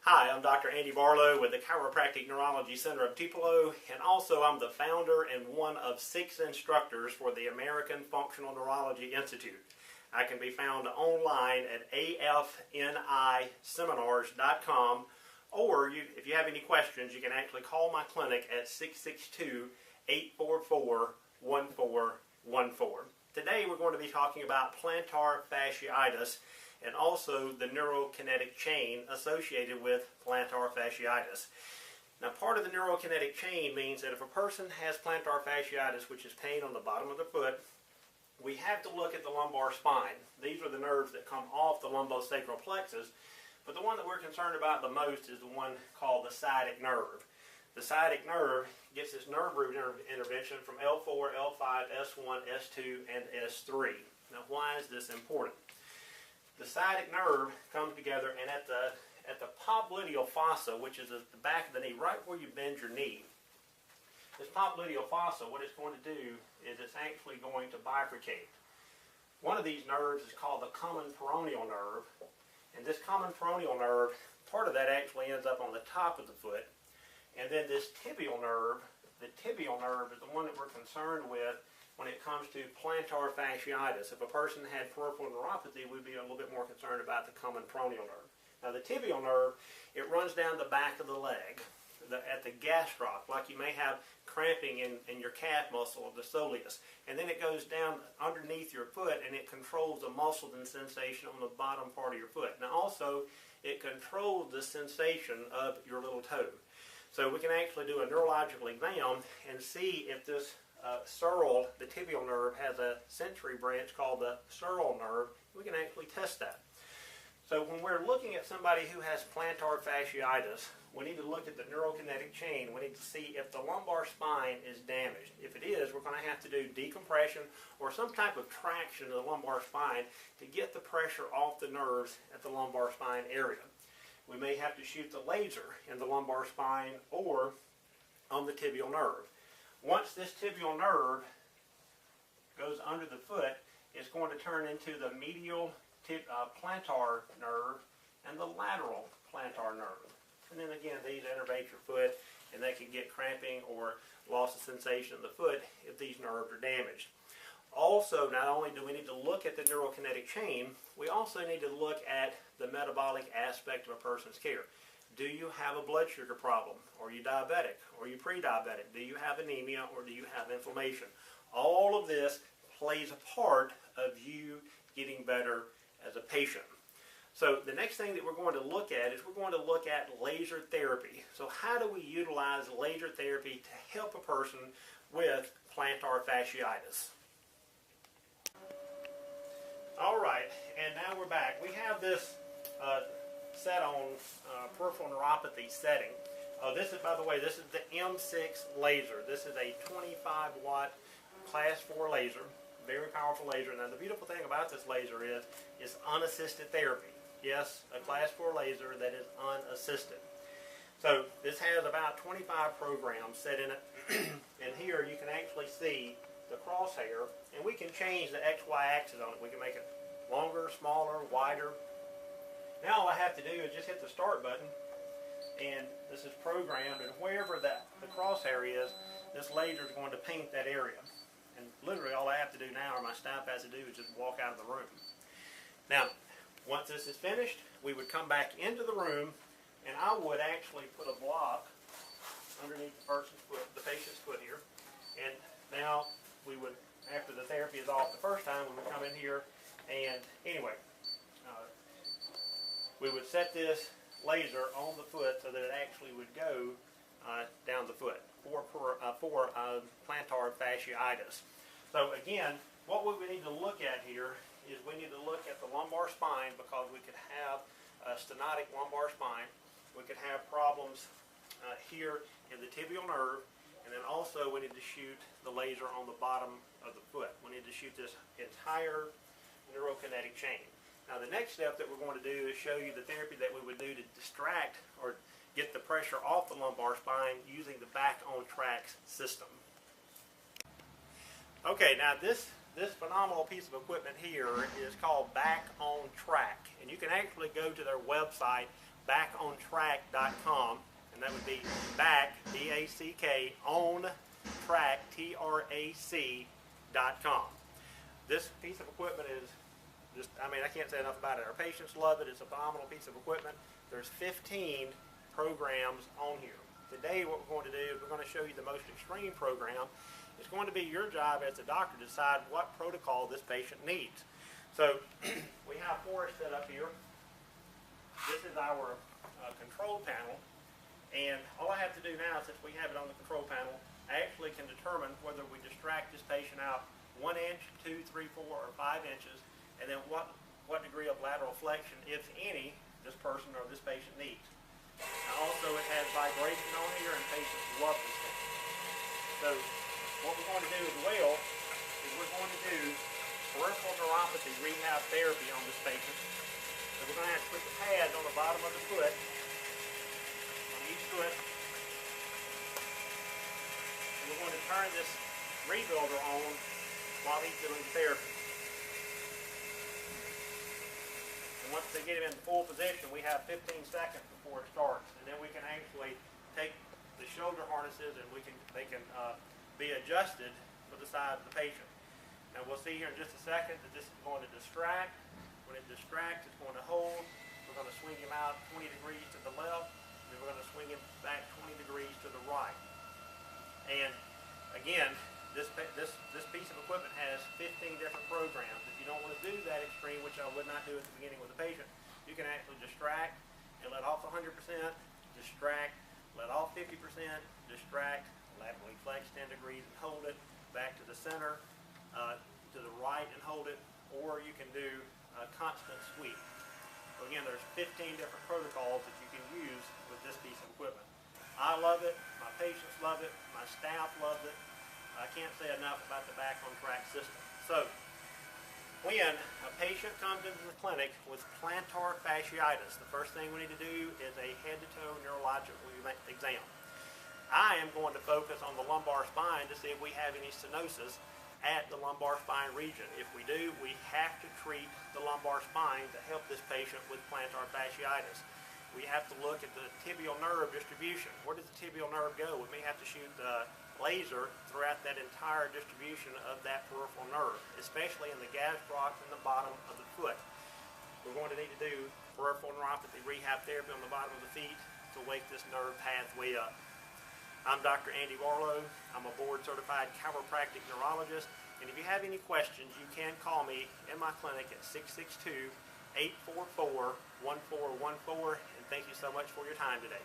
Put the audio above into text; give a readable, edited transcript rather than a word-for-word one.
Hi, I'm Dr. Andy Barlow with the Chiropractic Neurology Center of Tupelo, and also I'm the founder and one of 6 instructors for the American Functional Neurology Institute. I can be found online at AFNIseminars.com, or if you have any questions, you can actually call my clinic at 662-844-1414. Today we're going to be talking about plantar fasciitis and also the neurokinetic chain associated with plantar fasciitis. Now, part of the neurokinetic chain means that if a person has plantar fasciitis, which is pain on the bottom of the foot, we have to look at the lumbar spine. These are the nerves that come off the lumbosacral plexus, but the one that we're concerned about the most is the one called the sciatic nerve. The sciatic nerve gets its nerve root intervention from L4, L5, S1, S2, and S3. Now, why is this important? The sciatic nerve comes together, and at the popliteal fossa, which is at the back of the knee, right where you bend your knee, this popliteal fossa, what it's going to do is it's actually going to bifurcate. One of these nerves is called the common peroneal nerve, and this common peroneal nerve, part of that actually ends up on the top of the foot, and then this tibial nerve, the tibial nerve is the one that we're concerned with when it comes to plantar fasciitis. If a person had peripheral neuropathy, we'd be a little bit more concerned about the common peroneal nerve. Now, the tibial nerve, it runs down the back of the leg, at the gastroc, like you may have cramping in your calf muscle, the soleus. And then it goes down underneath your foot, and it controls the muscle and sensation on the bottom part of your foot. Now, also, it controls the sensation of your little toe. So we can actually do a neurological exam and see if this the tibial nerve has a sensory branch called the sural nerve. We can actually test that. So when we're looking at somebody who has plantar fasciitis, we need to look at the neurokinetic chain. We need to see if the lumbar spine is damaged. If it is, we're going to have to do decompression or some type of traction of the lumbar spine to get the pressure off the nerves at the lumbar spine area. We may have to shoot the laser in the lumbar spine or on the tibial nerve. Once this tibial nerve goes under the foot, it's going to turn into the medial plantar nerve and the lateral plantar nerve. And then again, these innervate your foot, and they can get cramping or loss of sensation of the foot if these nerves are damaged. Also, not only do we need to look at the neurokinetic chain, we also need to look at the metabolic aspect of a person's care. Do you have a blood sugar problem? Are you diabetic? Are you pre-diabetic? Do you have anemia, or do you have inflammation? All of this plays a part of you getting better as a patient. So the next thing that we're going to look at is we're going to look at laser therapy. So how do we utilize laser therapy to help a person with plantar fasciitis? All right, and now we're back. We have this set on peripheral neuropathy setting. This is, by the way, this is the M6 laser. This is a 25-watt class 4 laser, very powerful laser. Now, the beautiful thing about this laser is it's unassisted therapy. Yes, a class 4 laser that is unassisted. So this has about 25 programs set in it, and here you can actually see the crosshair, and we can change the XY axis on it. We can make it longer, smaller, wider. Now all I have to do is just hit the start button, and this is programmed, and wherever the crosshair is, this laser is going to paint that area. And literally all I have to do now, or my staff has to do, is just walk out of the room. Now, once this is finished, we would come back into the room, and I would actually put a block underneath the person's foot, the patient's foot here. And now we would, after the therapy is off the first time, we would come in here, and anyway, we would set this laser on the foot so that it actually would go down the foot for plantar fasciitis. So again, what we need to look at here is we need to look at the lumbar spine, because we could have a stenotic lumbar spine. We could have problems here in the tibial nerve, and then also we need to shoot the laser on the bottom of the foot. We need to shoot this entire neurokinetic chain. Now, the next step that we're going to do is show you the therapy that we would do to distract or get the pressure off the lumbar spine using the back-on-tracks system. Okay, now this phenomenal piece of equipment here is called Back on Track, and you can actually go to their website, backontrack.com, and that would be back, B-A-C-K, on track, T-R-A-C.com. This piece of equipment is just, I mean, I can't say enough about it. Our patients love it. It's a phenomenal piece of equipment. There's 15 programs on here. Today what we're going to do is we're going to show you the most extreme program. It's going to be your job as a doctor to decide what protocol this patient needs. So we have Forrest set up here. This is our control panel, and all I have to do now, since we have it on the control panel, I actually can determine whether we distract this patient out 1 inch, 2, 3, 4, or 5 inches, and then what degree of lateral flexion, if any, this person or this patient needs. Now also it has vibration on here, and patients love this thing. So what we're going to do as well is we're going to do peripheral neuropathy rehab therapy on this patient. So we're going to have to put the pads on the bottom of the foot, on each foot. And we're going to turn this rebuilder on while he's doing therapy. And once they get him in full position, we have 15 seconds before it starts. And then we can actually take the shoulder harnesses and they can be adjusted for the size of the patient. Now we'll see here in just a second that this is going to distract. When it distracts, it's going to hold. We're going to swing him out 20 degrees to the left, and then we're going to swing him back 20 degrees to the right. And again, this piece of equipment has 15 different programs. If you don't want to do that extreme, which I would not do at the beginning with the patient, you can actually distract and let off 100%, distract, let off 50%, distract, laterally flex 10 degrees and hold it, back to the center, to the right and hold it, or you can do a constant sweep. So again, there's 15 different protocols that you can use with this piece of equipment. I love it, my patients love it, my staff loves it. I can't say enough about the Back on Track system. So, when a patient comes into the clinic with plantar fasciitis, the first thing we need to do is a head-to-toe neurological exam. I am going to focus on the lumbar spine to see if we have any stenosis at the lumbar spine region. If we do, we have to treat the lumbar spine to help this patient with plantar fasciitis. We have to look at the tibial nerve distribution. Where does the tibial nerve go? We may have to shoot the laser throughout that entire distribution of that peripheral nerve, especially in the gastroc and the bottom of the foot. We're going to need to do peripheral neuropathy rehab therapy on the bottom of the feet to wake this nerve pathway up. I'm Dr. Andy Barlow. I'm a board-certified chiropractic neurologist, and if you have any questions, you can call me in my clinic at 662-844-1414, and thank you so much for your time today.